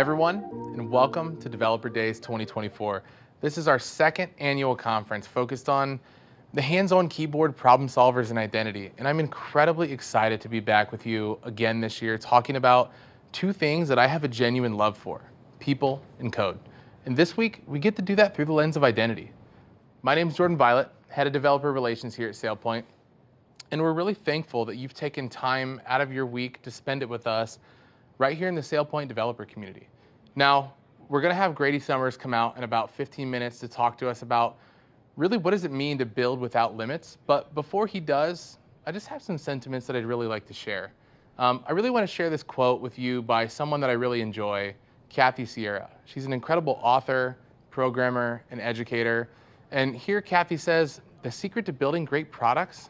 everyone, and welcome to Developer Days 2024. This is our second annual conference focused on the hands-on keyboard problem solvers and identity. And I'm incredibly excited to be back with you again this year talking about two things that I have a genuine love for: people and code. And this week, we get to do that through the lens of identity. My name is Jordan Violet, Head of Developer Relations here at SailPoint. And we're really thankful that you've taken time out of your week to spend it with us right here in the SailPoint developer community. Now, we're going to have Grady Summers come out in about 15 minutes to talk to us about really what does it mean to build without limits. But before he does, I just have some sentiments that I'd really like to share. I really want to share this quote with you by someone that I really enjoy, Kathy Sierra. She's an incredible author, programmer, and educator. And here Kathy says, the secret to building great products,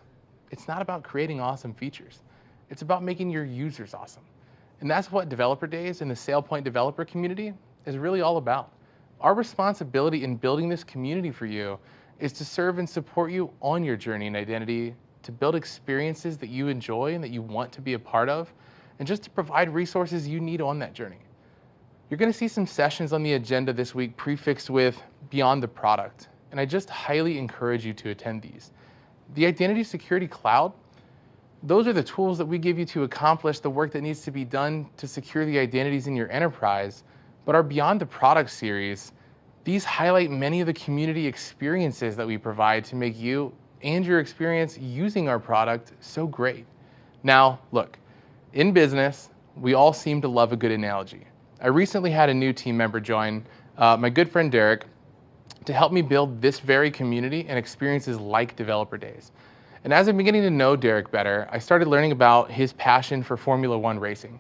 it's not about creating awesome features. It's about making your users awesome. And that's what Developer Days and the SailPoint developer community is really all about. Our responsibility in building this community for you is to serve and support you on your journey in identity, to build experiences that you enjoy and that you want to be a part of, and just to provide resources you need on that journey. You're going to see some sessions on the agenda this week prefixed with Beyond the Product, and I just highly encourage you to attend these. The Identity Security Cloud, those are the tools that we give you to accomplish the work that needs to be done to secure the identities in your enterprise. But our Beyond the Product series, these highlight many of the community experiences that we provide to make you and your experience using our product so great. Now, look, in business, we all seem to love a good analogy. I recently had a new team member join, my good friend Derek, to help me build this very community and experiences like Developer Days. And as I'm beginning to know Derek better, I started learning about his passion for Formula One racing.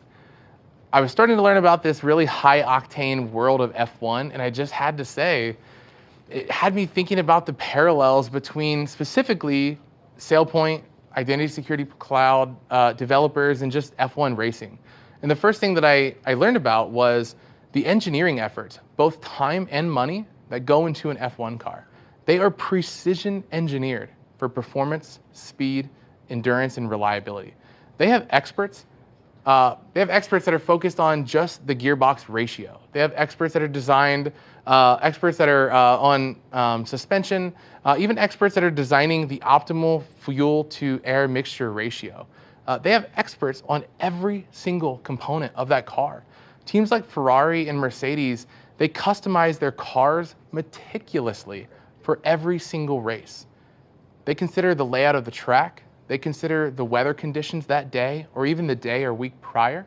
I was starting to learn about this really high-octane world of F1, and I just had to say, it had me thinking about the parallels between specifically SailPoint, Identity Security Cloud, developers, and just F1 racing. And the first thing that I learned about was the engineering efforts, both time and money, that go into an F1 car. They are precision engineered for performance, speed, endurance, and reliability. They have experts. That are focused on just the gearbox ratio. They have experts that are designed, experts that are on suspension, even experts that are designing the optimal fuel to air mixture ratio. They have experts on every single component of that car. Teams like Ferrari and Mercedes, they customize their cars meticulously for every single race. They consider the layout of the track, they consider the weather conditions that day or even the day or week prior,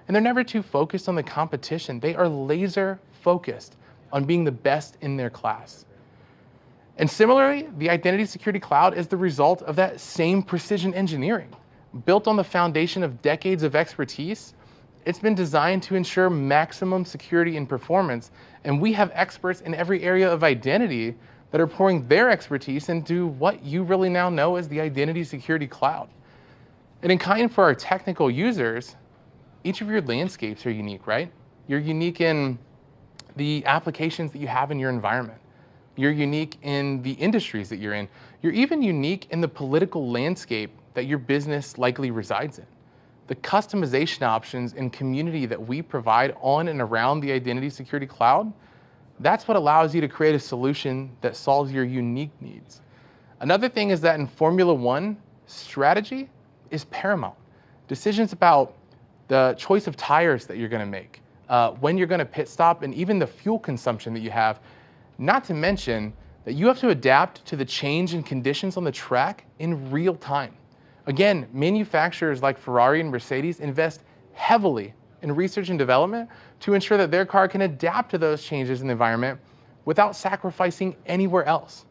and they're never too focused on the competition. They are laser focused on being the best in their class. And similarly, the Identity Security Cloud is the result of that same precision engineering. Built on the foundation of decades of expertise, it's been designed to ensure maximum security and performance, and we have experts in every area of identity that are pouring their expertise into what you really now know as the Identity Security Cloud. And in kind for our technical users, each of your landscapes are unique, right? You're unique in the applications that you have in your environment. You're unique in the industries that you're in. You're even unique in the political landscape that your business likely resides in. The customization options and community that we provide on and around the Identity Security Cloud, that's what allows you to create a solution that solves your unique needs. Another thing is that in Formula One, strategy is paramount. Decisions about the choice of tires that you're going to make, when you're going to pit stop, and even the fuel consumption that you have, not to mention that you have to adapt to the change in conditions on the track in real time. Again, manufacturers like Ferrari and Mercedes invest heavily in research and development to ensure that their car can adapt to those changes in the environment without sacrificing anywhere else.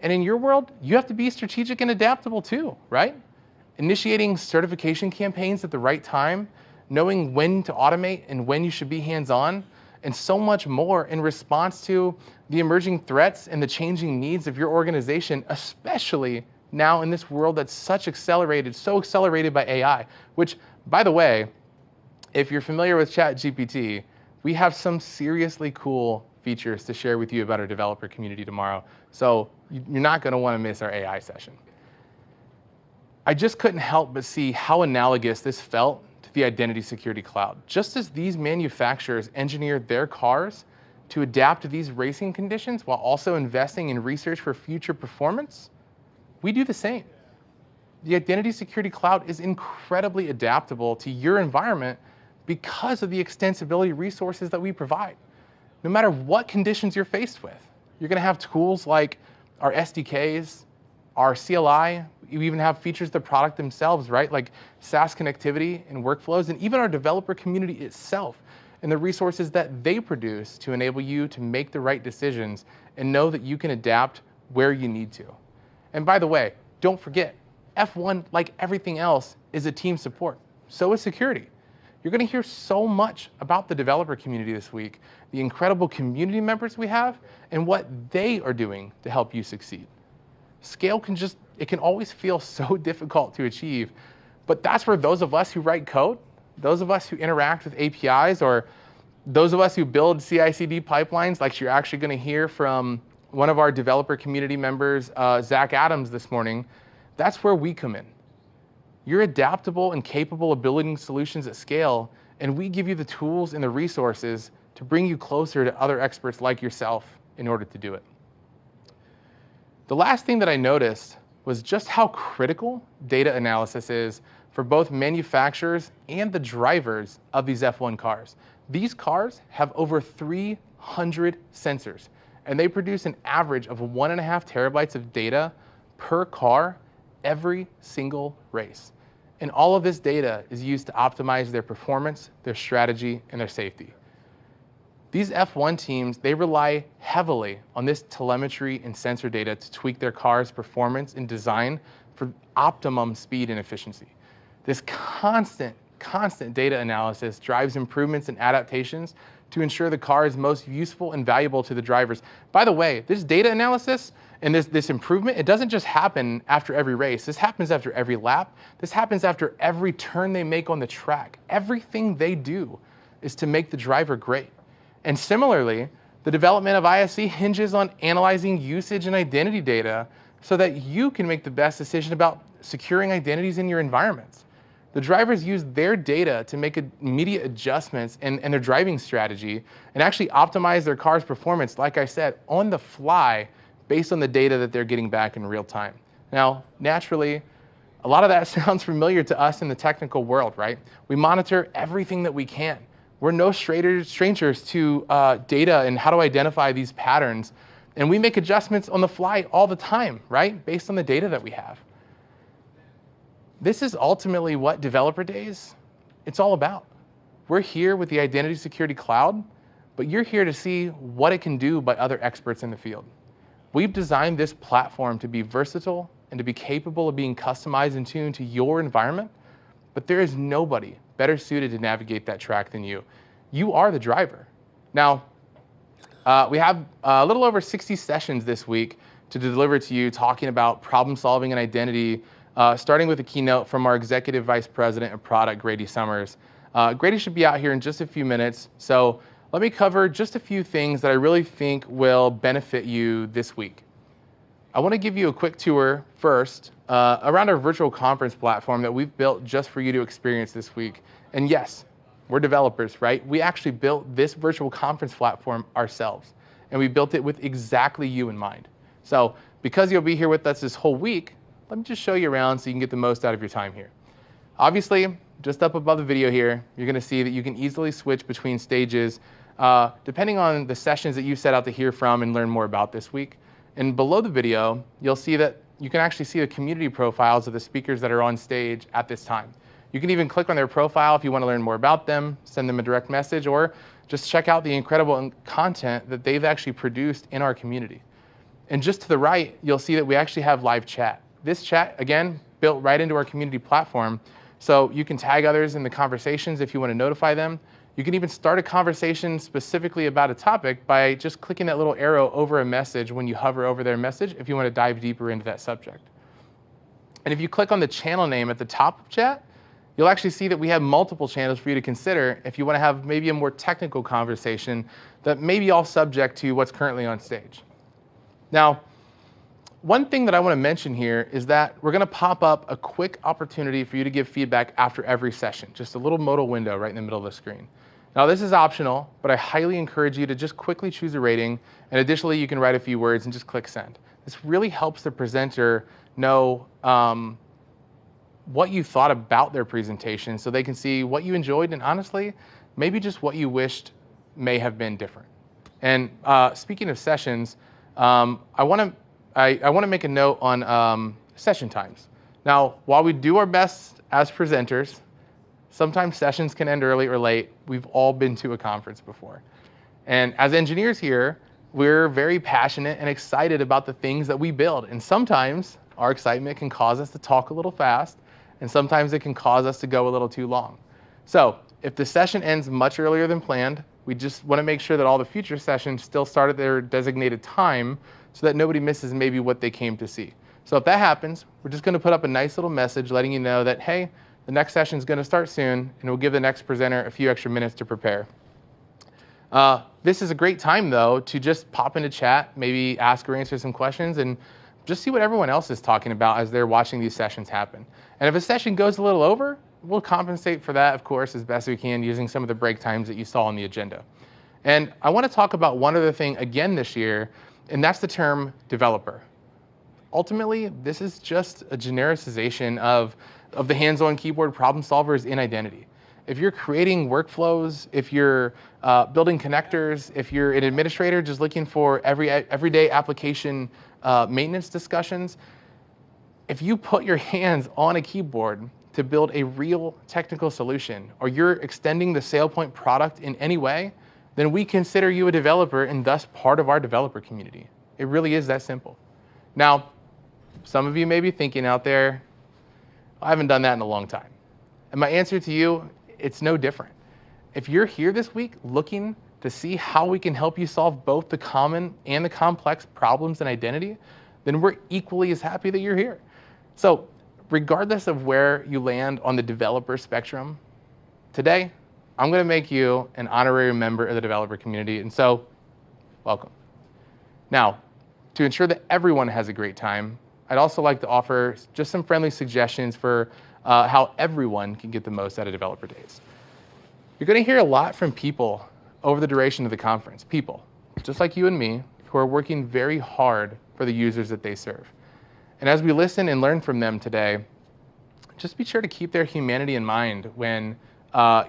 And in your world, you have to be strategic and adaptable too, right? Initiating certification campaigns at the right time, knowing when to automate and when you should be hands-on, and so much more in response to the emerging threats and the changing needs of your organization, especially now in this world that's so accelerated by AI, which, by the way, if you're familiar with ChatGPT, we have some seriously cool features to share with you about our developer community tomorrow. So you're not going to want to miss our AI session. I just couldn't help but see how analogous this felt to the identity security cloud. Just as these manufacturers engineered their cars to adapt to these racing conditions while also investing in research for future performance, we do the same. The identity security cloud is incredibly adaptable to your environment because of the extensibility resources that we provide. No matter what conditions you're faced with, you're going to have tools like our SDKs, our CLI. You even have features of the product themselves, right? Like SaaS connectivity and workflows, and even our developer community itself and the resources that they produce to enable you to make the right decisions and know that you can adapt where you need to. And by the way, don't forget, F1, like everything else, is a team support. So is security. You're going to hear so much about the developer community this week, the incredible community members we have, and what they are doing to help you succeed. Scale can always feel so difficult to achieve, but that's where those of us who write code, those of us who interact with APIs, or those of us who build CI/CD pipelines, like you're actually going to hear from one of our developer community members, Zach Adams, this morning, that's where we come in. You're adaptable and capable of building solutions at scale, and we give you the tools and the resources to bring you closer to other experts like yourself in order to do it. The last thing that I noticed was just how critical data analysis is for both manufacturers and the drivers of these F1 cars. These cars have over 300 sensors, and they produce an average of 1.5 terabytes of data per car every single race. And all of this data is used to optimize their performance, their strategy, and their safety. These F1 teams, they rely heavily on this telemetry and sensor data to tweak their car's performance and design for optimum speed and efficiency. This constant data analysis drives improvements and adaptations to ensure the car is most useful and valuable to the drivers. By the way, this data analysis and this improvement, it doesn't just happen after every race. This happens after every lap. This happens after every turn they make on the track. Everything they do is to make the driver great. And similarly, the development of ISC hinges on analyzing usage and identity data so that you can make the best decision about securing identities in your environments. The drivers use their data to make immediate adjustments in their driving strategy and actually optimize their car's performance, like I said, on the fly based on the data that they're getting back in real time. Now, naturally, a lot of that sounds familiar to us in the technical world, right? We monitor everything that we can. We're no strangers to data and how to identify these patterns. And we make adjustments on the fly all the time, right? Based on the data that we have. This is ultimately what Developer Days, it's all about. We're here with the Identity Security Cloud, but you're here to see what it can do by other experts in the field. We've designed this platform to be versatile and to be capable of being customized and tuned to your environment, but there is nobody better suited to navigate that track than you. You are the driver. Now, we have a little over 60 sessions this week to deliver to you talking about problem solving and identity, starting with a keynote from our Executive Vice President of Product, Grady Summers. Grady should be out here in just a few minutes, so let me cover just a few things that I really think will benefit you this week. I want to give you a quick tour first around our virtual conference platform that we've built just for you to experience this week. And yes, we're developers, right? We actually built this virtual conference platform ourselves, and we built it with exactly you in mind. So because you'll be here with us this whole week, let me just show you around so you can get the most out of your time here. Obviously, just up above the video here, you're going to see that you can easily switch between stages depending on the sessions that you set out to hear from and learn more about this week. And below the video, you'll see that you can actually see the community profiles of the speakers that are on stage at this time. You can even click on their profile if you want to learn more about them, send them a direct message, or just check out the incredible content that they've actually produced in our community. And just to the right, you'll see that we actually have live chat. This chat, again, built right into our community platform, so you can tag others in the conversations if you want to notify them. You can even start a conversation specifically about a topic by just clicking that little arrow over a message when you hover over their message if you want to dive deeper into that subject. And if you click on the channel name at the top of chat, you'll actually see that we have multiple channels for you to consider if you want to have maybe a more technical conversation that may be all subject to what's currently on stage. Now, one thing that I want to mention here is that we're going to pop up a quick opportunity for you to give feedback after every session, just a little modal window right in the middle of the screen. Now, this is optional, but I highly encourage you to just quickly choose a rating, and additionally, you can write a few words and just click send. This really helps the presenter know what you thought about their presentation so they can see what you enjoyed and honestly, maybe just what you wished may have been different. And speaking of sessions, I want to make a note on session times. Now, while we do our best as presenters, sometimes sessions can end early or late. We've all been to a conference before. And as engineers here, we're very passionate and excited about the things that we build. And sometimes our excitement can cause us to talk a little fast, and sometimes it can cause us to go a little too long. So if the session ends much earlier than planned, we just want to make sure that all the future sessions still start at their designated time so that nobody misses maybe what they came to see. So if that happens, we're just going to put up a nice little message letting you know that, hey, the next session is going to start soon, and we'll give the next presenter a few extra minutes to prepare. This is a great time, though, to just pop into chat, maybe ask or answer some questions, and just see what everyone else is talking about as they're watching these sessions happen. And if a session goes a little over, we'll compensate for that, of course, as best we can using some of the break times that you saw on the agenda. And I want to talk about one other thing again this year, and that's the term developer. Ultimately, this is just a genericization of the hands-on keyboard problem solvers in identity. If you're creating workflows, if you're building connectors, if you're an administrator just looking for everyday application maintenance discussions, if you put your hands on a keyboard to build a real technical solution, or you're extending the SailPoint product in any way, then we consider you a developer and thus part of our developer community. It really is that simple. Now, some of you may be thinking out there, I haven't done that in a long time. And my answer to you, it's no different. If you're here this week looking to see how we can help you solve both the common and the complex problems in identity, then we're equally as happy that you're here. So regardless of where you land on the developer spectrum, today, I'm going to make you an honorary member of the developer community, and so, welcome. Now, to ensure that everyone has a great time, I'd also like to offer just some friendly suggestions for how everyone can get the most out of Developer Days. You're going to hear a lot from people over the duration of the conference, people, just like you and me, who are working very hard for the users that they serve. And as we listen and learn from them today, just be sure to keep their humanity in mind when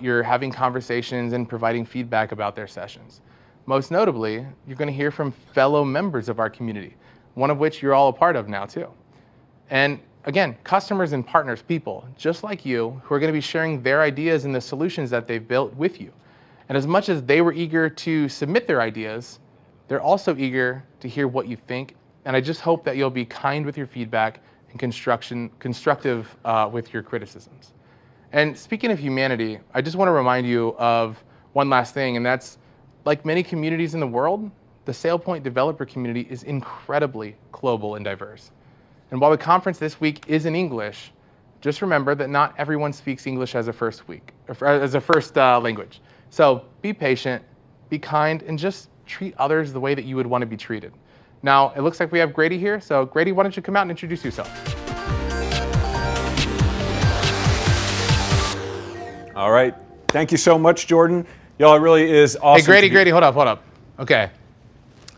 you're having conversations and providing feedback about their sessions. Most notably, you're going to hear from fellow members of our community, one of which you're all a part of now too. And again, customers and partners, people just like you, who are going to be sharing their ideas and the solutions that they've built with you. And as much as they were eager to submit their ideas, they're also eager to hear what you think. And I just hope that you'll be kind with your feedback and constructive with your criticisms. And speaking of humanity, I just want to remind you of one last thing, and that's, like many communities in the world, the SailPoint developer community is incredibly global and diverse. And while the conference this week is in English, just remember that not everyone speaks English as a first language. So be patient, be kind, and just treat others the way that you would want to be treated. Now, it looks like we have Grady here, so Grady, why don't you come out and introduce yourself? All right, thank you so much, Jordan. Y'all, it really is awesome. Hey, Grady, hold up. Okay.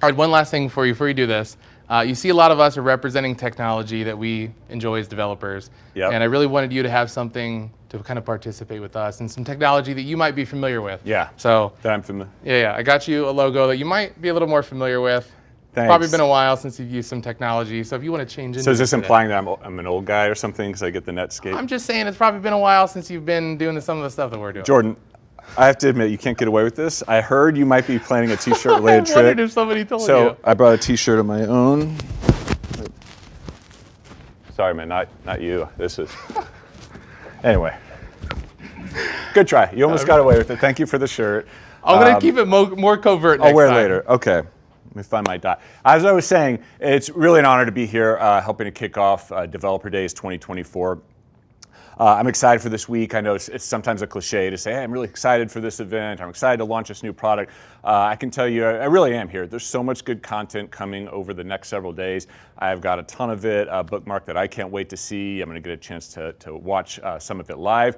All right, one last thing before you do this. You see a lot of us are representing technology that we enjoy as developers. Yep. And I really wanted you to have something to kind of participate with us and some technology that you might be familiar with. Yeah, so that I'm familiar. Yeah, I got you a logo that you might be a little more familiar with. Thanks. Probably been a while since you've used some technology, so if you want to change it. So is this implying that I'm an old guy or something because I get the Netscape? I'm just saying it's probably been a while since you've been doing some of the stuff that we're doing. Jordan, I have to admit, you can't get away with this. I heard you might be planning a t-shirt related trick. I wondered if somebody told you. So I brought a t-shirt of my own. Sorry, man, not you. This is... Anyway. Good try. You almost got away with it. Thank you for the shirt. I'm going to keep it more covert next time. I'll wear it later. Okay. Let me find my dot. As I was saying, it's really an honor to be here helping to kick off Developer Days 2024. I'm excited for this week. I know it's sometimes a cliche to say, hey, I'm really excited for this event. I'm excited to launch this new product. I can tell you, I really am here. There's so much good content coming over the next several days. I've got a ton of it bookmarked that I can't wait to see. I'm going to get a chance to watch some of it live.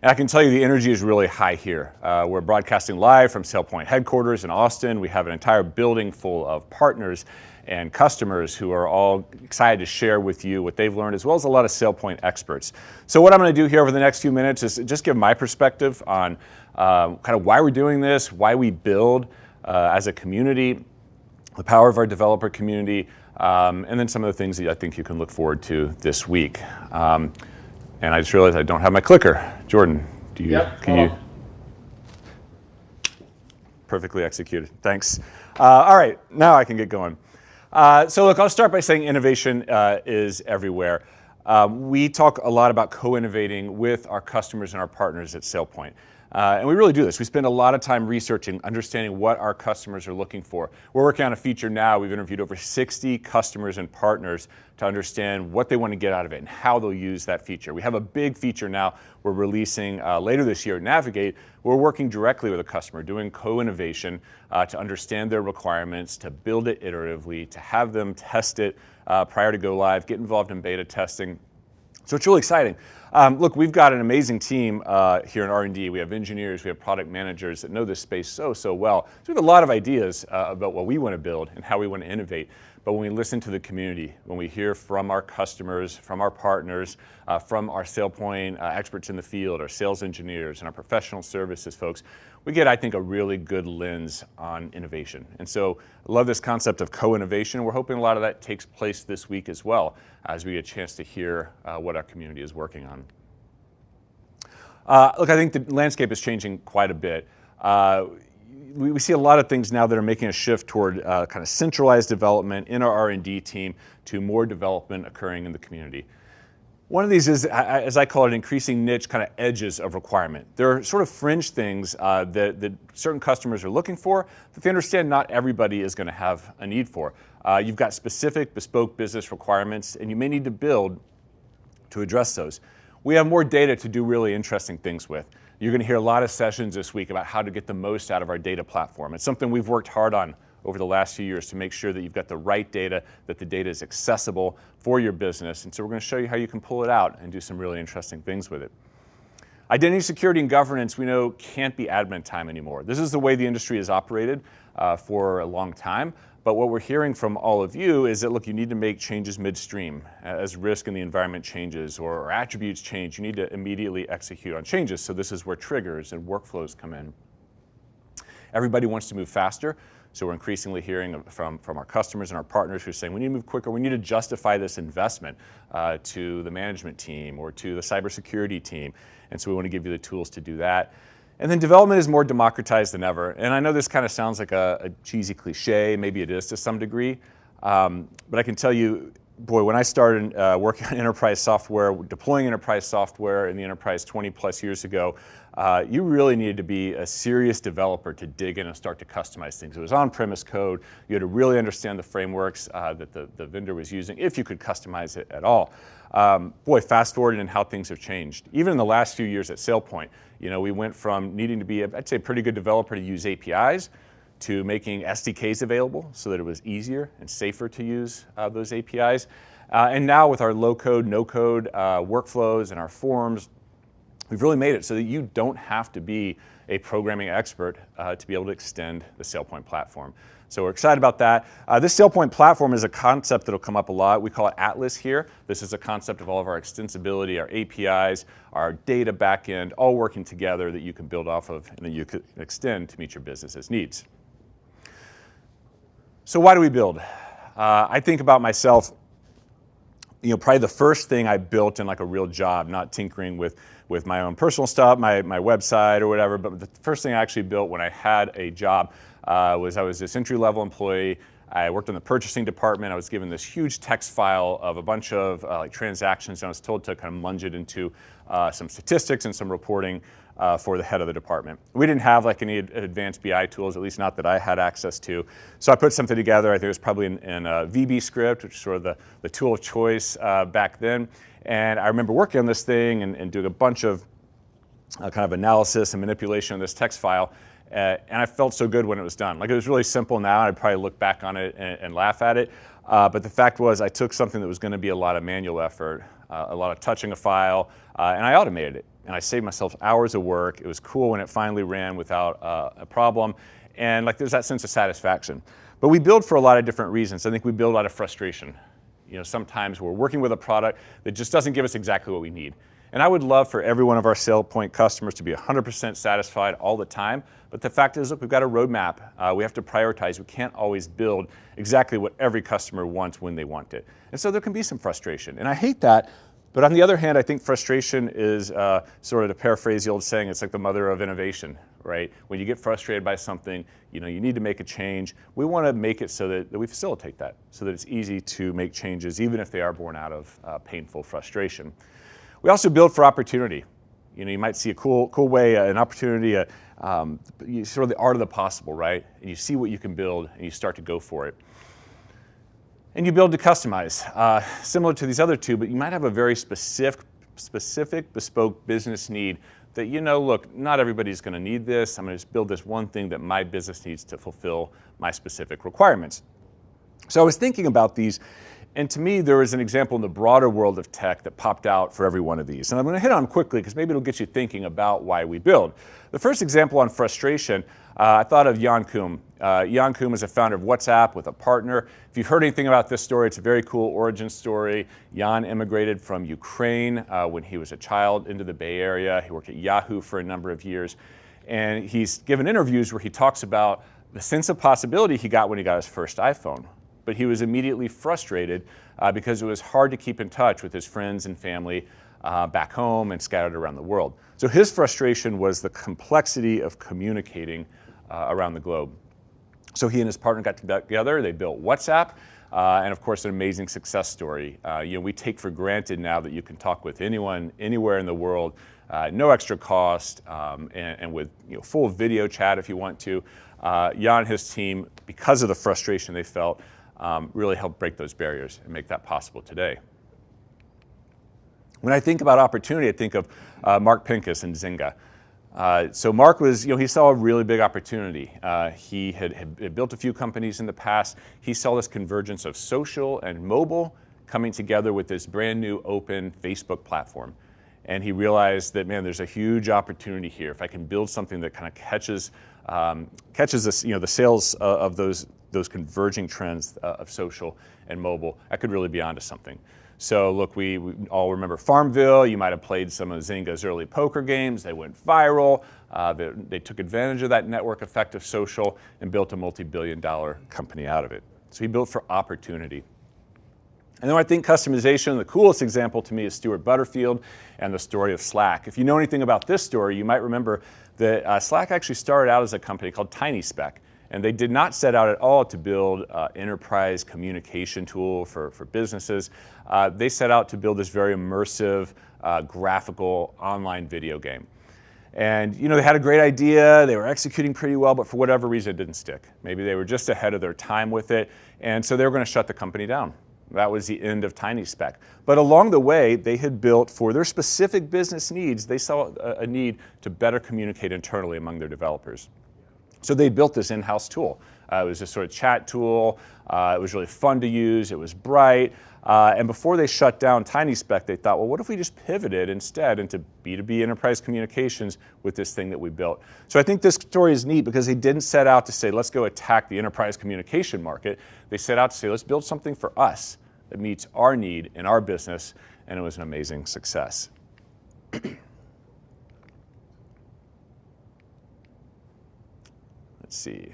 And I can tell you the energy is really high here. We're broadcasting live from SailPoint headquarters in Austin. We have an entire building full of partners and customers who are all excited to share with you what they've learned, as well as a lot of SailPoint experts. So what I'm going to do here over the next few minutes is just give my perspective on kind of why we're doing this, why we build as a community, the power of our developer community, and then some of the things that I think you can look forward to this week. And I just realized I don't have my clicker. Jordan, can you? Perfectly executed. Thanks. All right, now I can get going. So look, I'll start by saying innovation is everywhere. We talk a lot about co-innovating with our customers and our partners at SailPoint. And we really do this. We spend a lot of time researching, understanding what our customers are looking for. We're working on a feature now. We've interviewed over 60 customers and partners to understand what they want to get out of it and how they'll use that feature. We have a big feature now we're releasing later this year, Navigate. We're working directly with a customer, doing co-innovation to understand their requirements, to build it iteratively, to have them test it prior to go live, get involved in beta testing. So it's really exciting. Look, we've got an amazing team here in R&D. We have engineers, we have product managers that know this space so well. So we have a lot of ideas about what we want to build and how we want to innovate. But when we listen to the community, when we hear from our customers, from our partners, from our SailPoint experts in the field, our sales engineers, and our professional services folks, we get, I think, a really good lens on innovation. And so I love this concept of co-innovation. We're hoping a lot of that takes place this week as well, as we get a chance to hear what our community is working on. Look, I think the landscape is changing quite a bit. We see a lot of things now that are making a shift toward kind of centralized development in our R&D team to more development occurring in the community. One of these is, as I call it, increasing niche kind of edges of requirement. There are sort of fringe things that certain customers are looking for that they understand not everybody is going to have a need for. You've got specific bespoke business requirements, and you may need to build to address those. We have more data to do really interesting things with. You're going to hear a lot of sessions this week about how to get the most out of our data platform. It's something we've worked hard on over the last few years to make sure that you've got the right data, that the data is accessible for your business. And so we're going to show you how you can pull it out and do some really interesting things with it. Identity security and governance, we know, can't be admin time anymore. This is the way the industry has operated for a long time. But what we're hearing from all of you is that, look, you need to make changes midstream. As risk in the environment changes or attributes change, you need to immediately execute on changes. So this is where triggers and workflows come in. Everybody wants to move faster. So we're increasingly hearing from our customers and our partners who are saying, we need to move quicker. We need to justify this investment to the management team or to the cybersecurity team. And so we want to give you the tools to do that. And then development is more democratized than ever. And I know this kind of sounds like a cheesy cliche, maybe it is to some degree, but I can tell you, boy, when I started working on enterprise software, deploying enterprise software in the enterprise 20 plus years ago, you really needed to be a serious developer to dig in and start to customize things. It was on-premise code. You had to really understand the frameworks that the vendor was using, if you could customize it at all. Boy, fast forward in how things have changed. Even in the last few years at SailPoint, we went from needing to be, I'd say, a pretty good developer to use APIs to making SDKs available so that it was easier and safer to use those APIs. And now with our low-code, no-code workflows and our forms, we've really made it so that you don't have to be a programming expert to be able to extend the SailPoint platform. So we're excited about that. This SailPoint platform is a concept that'll come up a lot. We call it Atlas here. This is a concept of all of our extensibility, our APIs, our data backend, all working together that you can build off of and that you can extend to meet your business's needs. So why do we build? I think about myself, probably the first thing I built in like a real job, not tinkering with my own personal stuff, my website or whatever, but the first thing I actually built when I had a job was I was this entry-level employee. I worked in the purchasing department. I was given this huge text file of a bunch of like transactions, and I was told to kind of munge it into some statistics and some reporting for the head of the department. We didn't have like any advanced BI tools, at least not that I had access to. So I put something together. I think it was probably in VB script, which is sort of the tool of choice back then. And I remember working on this thing and doing a bunch of kind of analysis and manipulation of this text file. And I felt so good when it was done. Like, it was really simple now, and I'd probably look back on it and laugh at it. But the fact was, I took something that was going to be a lot of manual effort, a lot of touching a file, and I automated it. And I saved myself hours of work. It was cool when it finally ran without a problem. And like, there's that sense of satisfaction. But we build for a lot of different reasons. I think we build out of frustration. You know, sometimes we're working with a product that just doesn't give us exactly what we need. And I would love for every one of our SailPoint customers to be 100% satisfied all the time. But the fact is, look, we've got a roadmap. We have to prioritize. We can't always build exactly what every customer wants when they want it. And so there can be some frustration. And I hate that. But on the other hand, I think frustration is sort of, to paraphrase the old saying, it's like the mother of innovation, right? When you get frustrated by something, you know, you need to make a change. We want to make it so that we facilitate that, so that it's easy to make changes, even if they are born out of painful frustration. We also build for opportunity. You know, you might see a cool way, an opportunity, sort of the art of the possible, right? And you see what you can build, and you start to go for it. And you build to customize, similar to these other two, but you might have a very specific, bespoke business need that, you know, look, not everybody's going to need this. I'm going to just build this one thing that my business needs to fulfill my specific requirements. So I was thinking about these. And to me, there is an example in the broader world of tech that popped out for every one of these. And I'm going to hit on them quickly because maybe it'll get you thinking about why we build. The first example on frustration, I thought of Jan Koum. Jan Koum is a founder of WhatsApp with a partner. If you've heard anything about this story, it's a very cool origin story. Jan immigrated from Ukraine when he was a child into the Bay Area. He worked at Yahoo for a number of years. And he's given interviews where he talks about the sense of possibility he got when he got his first iPhone. But he was immediately frustrated because it was hard to keep in touch with his friends and family back home and scattered around the world. So his frustration was the complexity of communicating around the globe. So he and his partner got together, they built WhatsApp, and of course an amazing success story. You know, we take for granted now that you can talk with anyone, anywhere in the world, no extra cost, and with, you know, full video chat if you want to. Jan and his team, because of the frustration they felt, really helped break those barriers and make that possible today. When I think about opportunity, I think of Mark Pincus and Zynga. So Mark was, you know, he saw a really big opportunity. He had built a few companies in the past. He saw this convergence of social and mobile coming together with this brand new open Facebook platform. And he realized that, man, there's a huge opportunity here. If I can build something that kind of catches this, you know, the sales of those converging trends of social and mobile, I could really be onto something. So look, we all remember Farmville. You might have played some of Zynga's early poker games. They went viral. They took advantage of that network effect of social and built a multi-billion-dollar company out of it. So he built for opportunity. And then I think customization, the coolest example to me is Stuart Butterfield and the story of Slack. If you know anything about this story, you might remember that Slack actually started out as a company called TinySpec. And they did not set out at all to build enterprise communication tool for businesses. They set out to build this very immersive, graphical online video game. And you know, they had a great idea, they were executing pretty well, but for whatever reason it didn't stick. Maybe they were just ahead of their time with it, and so they were going to shut the company down. That was the end of TinySpec. But along the way, they had built, for their specific business needs, they saw a need to better communicate internally among their developers. So they built this in-house tool. It was this sort of chat tool. It was really fun to use. It was bright. And before they shut down TinySpec, they thought, well, what if we just pivoted instead into B2B enterprise communications with this thing that we built? So I think this story is neat because they didn't set out to say, let's go attack the enterprise communication market. They set out to say, let's build something for us that meets our need in our business, and it was an amazing success. Let's see.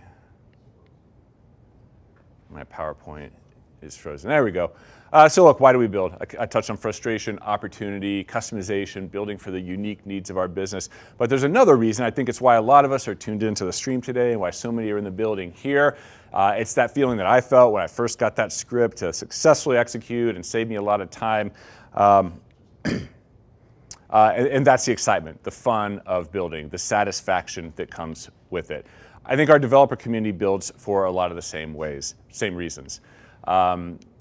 My PowerPoint is frozen. There we go. So look, why do we build? I touched on frustration, opportunity, customization, building for the unique needs of our business. But there's another reason. I think it's why a lot of us are tuned into the stream today and why so many are in the building here. It's that feeling that I felt when I first got that script to successfully execute and save me a lot of time. And that's the excitement, the fun of building, the satisfaction that comes with it. I think our developer community builds for a lot of the same ways, same reasons.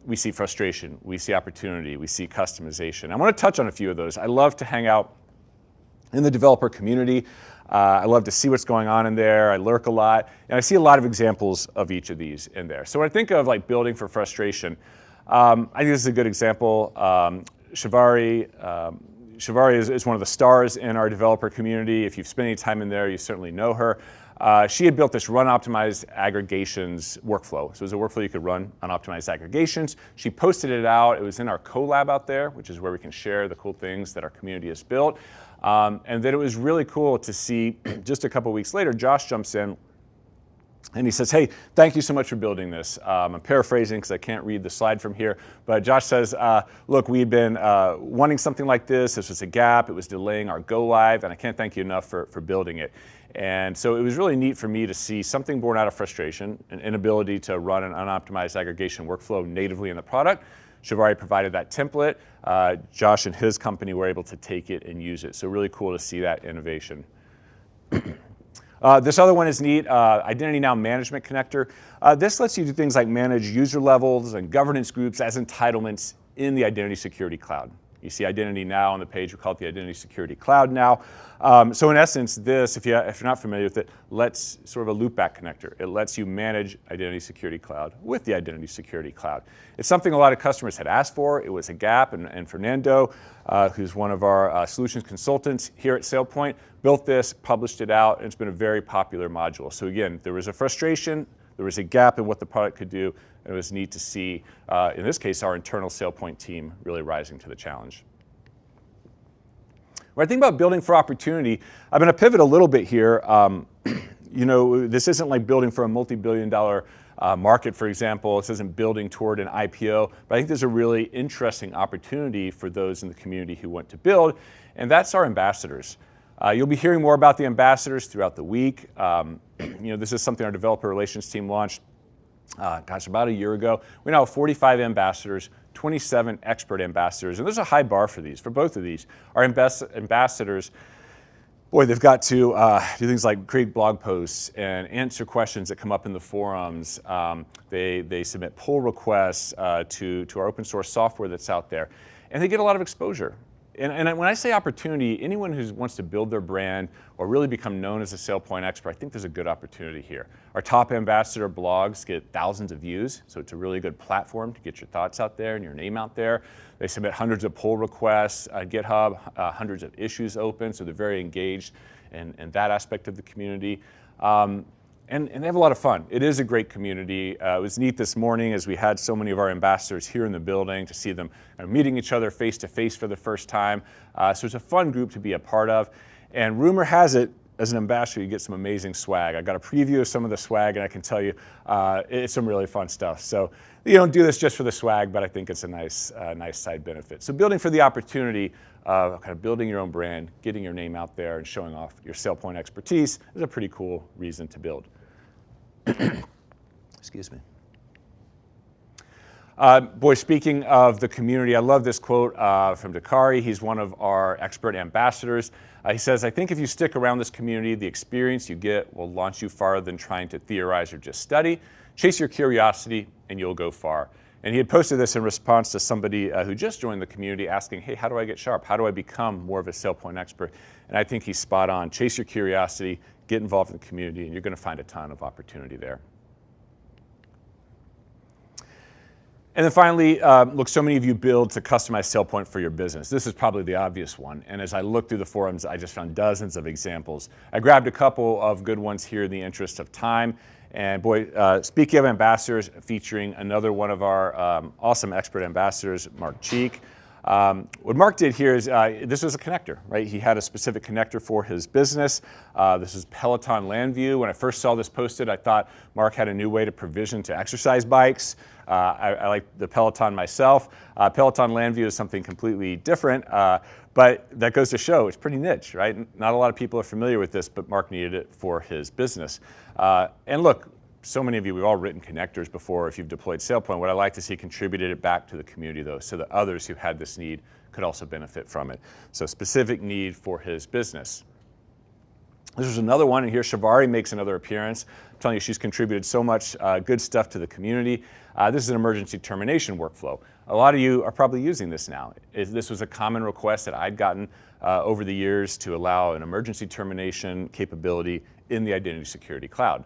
We see frustration, we see opportunity, we see customization. I want to touch on a few of those. I love to hang out in the developer community. I love to see what's going on in there. I lurk a lot, and I see a lot of examples of each of these in there. So when I think of like building for frustration, I think this is a good example. Shivari is one of the stars in our developer community. If you've spent any time in there, you certainly know her. She had built this run optimized aggregations workflow. So it was a workflow you could run on optimized aggregations. She posted it out. It was in our collab out there, which is where we can share the cool things that our community has built. And then it was really cool to see just a couple weeks later, Josh jumps in and he says, hey, thank you so much for building this. I'm paraphrasing because I can't read the slide from here. But Josh says, look, we've been wanting something like this. This was a gap. It was delaying our go live. And I can't thank you enough for building it. And so it was really neat for me to see something born out of frustration, an inability to run an unoptimized aggregation workflow natively in the product. Shivari provided that template. Josh and his company were able to take it and use it. So really cool to see that innovation. This other one is neat, Identity Now Management Connector. This lets you do things like manage user levels and governance groups as entitlements in the Identity Security Cloud. You see Identity Now on the page. We call it the Identity Security Cloud now. So in essence, this, if you're not familiar with it, lets sort of a loopback connector. It lets you manage Identity Security Cloud with the Identity Security Cloud. It's something a lot of customers had asked for. It was a gap, and Fernando, who's one of our solutions consultants here at SailPoint, built this, published it out, and it's been a very popular module. So again, there was a frustration, there was a gap in what the product could do, and it was neat to see, in this case, our internal SailPoint team really rising to the challenge. When I think about building for opportunity, I'm going to pivot a little bit here. You know, this isn't like building for a multi-billion-dollar market, for example. This isn't building toward an IPO, but I think there's a really interesting opportunity for those in the community who want to build, and that's our ambassadors. You'll be hearing more about the ambassadors throughout the week. You know, this is something our developer relations team launched, about a year ago. We now have 45 ambassadors, 27 expert ambassadors, and there's a high bar for these, for both of these. Our ambassadors, boy, they've got to do things like create blog posts and answer questions that come up in the forums. They submit pull requests to our open source software that's out there, and they get a lot of exposure. And when I say opportunity, anyone who wants to build their brand or really become known as a SailPoint expert, I think there's a good opportunity here. Our top ambassador blogs get thousands of views, so it's a really good platform to get your thoughts out there and your name out there. They submit hundreds of pull requests on GitHub, hundreds of issues open, so they're very engaged in that aspect of the community. And they have a lot of fun. It is a great community. It was neat this morning as we had so many of our ambassadors here in the building to see them meeting each other face to face for the first time. So it's a fun group to be a part of. And rumor has it, as an ambassador, you get some amazing swag. I got a preview of some of the swag, and I can tell you it's some really fun stuff. So you don't do this just for the swag, but I think it's a nice side benefit. So building for the opportunity of kind of building your own brand, getting your name out there, and showing off your SailPoint expertise is a pretty cool reason to build. Excuse me. Boy, speaking of the community, I love this quote from Dakari. He's one of our expert ambassadors. He says, I think if you stick around this community, the experience you get will launch you farther than trying to theorize or just study. Chase your curiosity and you'll go far. And he had posted this in response to somebody who just joined the community asking, hey, how do I get sharp? How do I become more of a SailPoint expert? And I think he's spot on. Chase your curiosity, get involved in the community, and you're going to find a ton of opportunity there. And then finally, look, so many of you build to customize SailPoint for your business. This is probably the obvious one. And as I looked through the forums, I just found dozens of examples. I grabbed a couple of good ones here in the interest of time. And boy, speaking of ambassadors, featuring another one of our awesome expert ambassadors, Mark Cheek. What Mark did here is, this was a connector, right? He had a specific connector for his business. This is Peloton LandView. When I first saw this posted, I thought Mark had a new way to provision to exercise bikes. I like the Peloton myself. Peloton LandView is something completely different, but that goes to show it's pretty niche, right? Not a lot of people are familiar with this, but Mark needed it for his business. And look, so many of you, we've all written connectors before if you've deployed SailPoint. What I like to see contributed it back to the community though, so that others who had this need could also benefit from it. So specific need for his business. This is another one, and here Shivari makes another appearance. I'm telling you, she's contributed so much good stuff to the community. This is an emergency termination workflow. A lot of you are probably using this now. This was a common request that I'd gotten over the years to allow an emergency termination capability in the Identity Security Cloud.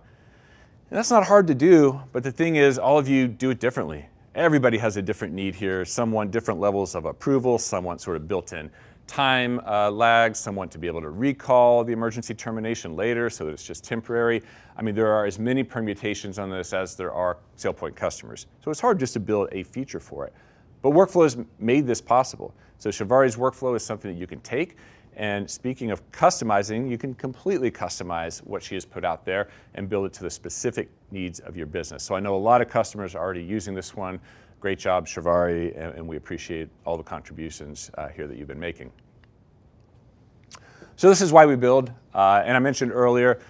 And that's not hard to do, but the thing is, all of you do it differently. Everybody has a different need here. Some want different levels of approval, some want sort of built-in time lag, some want to be able to recall the emergency termination later so that it's just temporary. I mean, there are as many permutations on this as there are SailPoint customers. So it's hard just to build a feature for it. But Workflows made this possible. So Shivari's workflow is something that you can take. And speaking of customizing, you can completely customize what she has put out there and build it to the specific needs of your business. So I know a lot of customers are already using this one. Great job, Shivari, and we appreciate all the contributions here that you've been making. So this is why we build. And I mentioned earlier,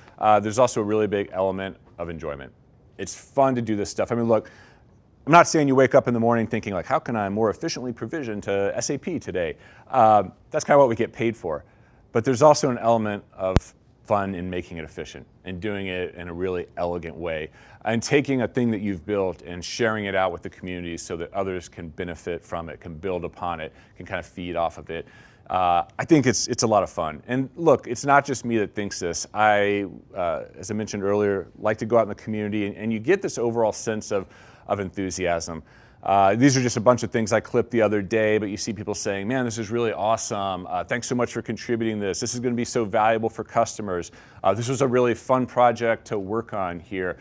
there's also a really big element of enjoyment. It's fun to do this stuff. I mean, look, I'm not saying you wake up in the morning thinking like, how can I more efficiently provision to SAP today? That's kind of what we get paid for. But there's also an element of fun in making it efficient and doing it in a really elegant way and taking a thing that you've built and sharing it out with the community so that others can benefit from it, can build upon it, can kind of feed off of it. I think it's a lot of fun. And look, it's not just me that thinks this. I, as I mentioned earlier, like to go out in the community and you get this overall sense of enthusiasm. These are just a bunch of things I clipped the other day, but you see people saying, man, this is really awesome. Thanks so much for contributing this. This is going to be so valuable for customers. This was a really fun project to work on here.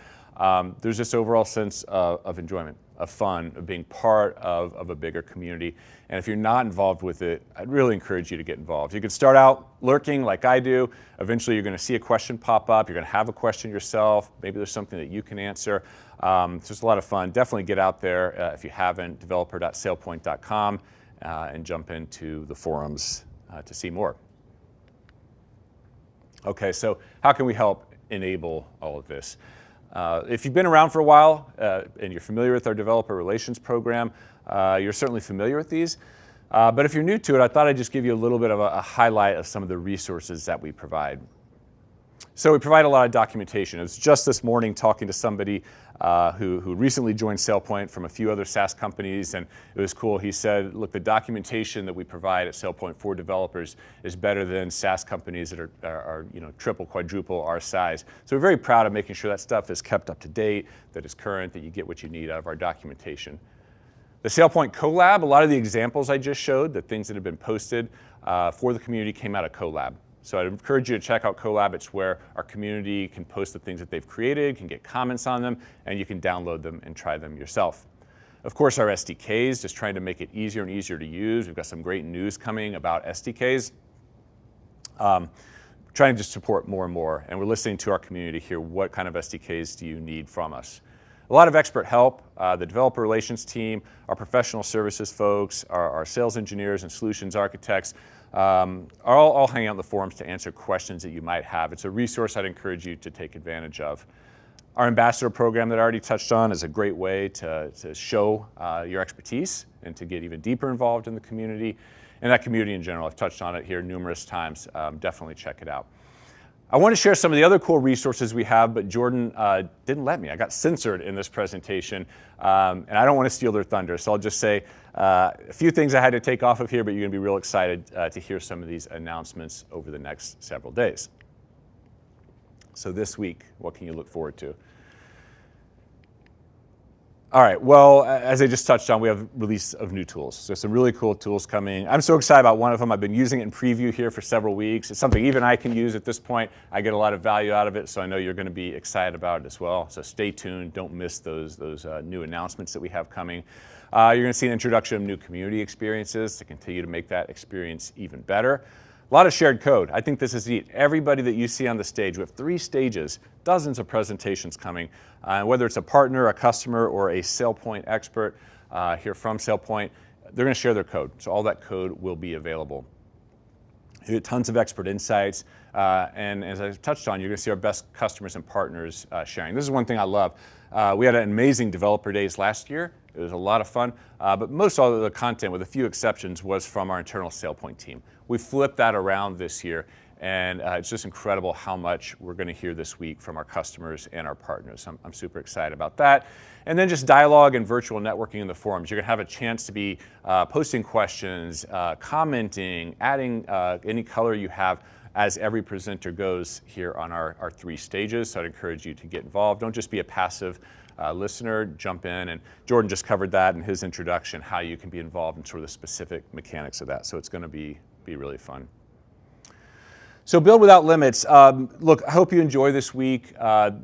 There's this overall sense of enjoyment, of fun, of being part of a bigger community. And if you're not involved with it, I'd really encourage you to get involved. You could start out lurking like I do. Eventually you're going to see a question pop up. You're going to have a question yourself. Maybe there's something that you can answer. It's just a lot of fun. Definitely get out there if you haven't, developer.sailpoint.com, and jump into the forums to see more. Okay, so how can we help enable all of this? If you've been around for a while and you're familiar with our developer relations program, you're certainly familiar with these. But if you're new to it, I thought I'd just give you a little bit of a highlight of some of the resources that we provide. So we provide a lot of documentation. It was just this morning talking to somebody who recently joined SailPoint from a few other SaaS companies, and it was cool. He said, look, the documentation that we provide at SailPoint for developers is better than SaaS companies that are triple, quadruple our size. So we're very proud of making sure that stuff is kept up to date, that is current, that you get what you need out of our documentation. The SailPoint Collab, a lot of the examples I just showed, the things that have been posted for the community came out of Collab. So I'd encourage you to check out Collab. It's where our community can post the things that they've created, can get comments on them, and you can download them and try them yourself. Of course, our SDKs, just trying to make it easier and easier to use. We've got some great news coming about SDKs. Trying to just support more and more, and we're listening to our community here. What kind of SDKs do you need from us? A lot of expert help. The developer relations team, our professional services folks, our sales engineers and solutions architects are all hanging out in the forums to answer questions that you might have. It's a resource I'd encourage you to take advantage of. Our ambassador program that I already touched on is a great way to show your expertise and to get even deeper involved in the community. And that community in general, I've touched on it here numerous times. Definitely check it out. I want to share some of the other cool resources we have, but Jordan didn't let me. I got censored in this presentation, and I don't want to steal their thunder. So I'll just say a few things I had to take off of here, but you're going to be real excited to hear some of these announcements over the next several days. So this week, what can you look forward to? All right, well, as I just touched on, we have release of new tools. So some really cool tools coming. I'm so excited about one of them. I've been using it in preview here for several weeks. It's something even I can use at this point. I get a lot of value out of it, so I know you're going to be excited about it as well. So stay tuned. Don't miss those new announcements that we have coming. You're going to see an introduction of new community experiences to continue to make that experience even better. A lot of shared code. I think this is neat. Everybody that you see on the stage, we have 3 stages, dozens of presentations coming, whether it's a partner, a customer, or a SailPoint expert here from SailPoint, they're going to share their code. So all that code will be available. You get tons of expert insights, and as I touched on, you're going to see our best customers and partners sharing. This is one thing I love. We had an amazing developer days last year. It was a lot of fun, but most all of the content, with a few exceptions, was from our internal SailPoint team. We flipped that around this year, and it's just incredible how much we're going to hear this week from our customers and our partners. I'm super excited about that. And then just dialogue and virtual networking in the forums. You're going to have a chance to be posting questions, commenting, adding any color you have as every presenter goes here on our 3 stages. So I'd encourage you to get involved. Don't just be a passive listener, jump in. And Jordan just covered that in his introduction, how you can be involved in sort of the specific mechanics of that. So it's going to be really fun. So Build Without Limits. Look, I hope you enjoy this week.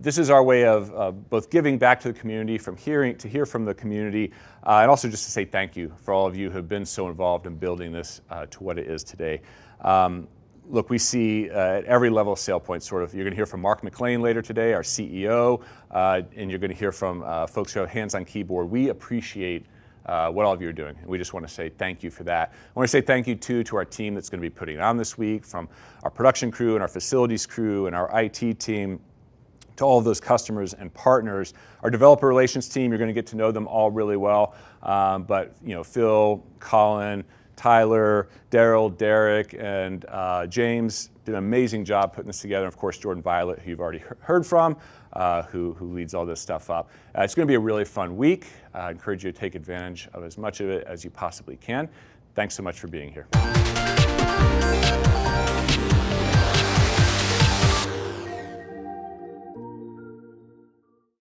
This is our way of both giving back to the community, to hear from the community, and also just to say thank you for all of you who have been so involved in building this to what it is today. Look, we see at every level of SailPoint, you're going to hear from Mark McLean later today, our CEO, and you're going to hear from folks who have hands on keyboard. We appreciate what all of you are doing, and we just want to say thank you for that. I want to say thank you too to our team that's going to be putting it on this week, from our production crew and our facilities crew and our IT team, to all of those customers and partners. Our developer relations team, you're going to get to know them all really well, but Phil, Colin, Tyler, Daryl, Derek, and James did an amazing job putting this together. And of course, Jordan Violet, who you've already heard from, who leads all this stuff up. It's going to be a really fun week. I encourage you to take advantage of as much of it as you possibly can. Thanks so much for being here.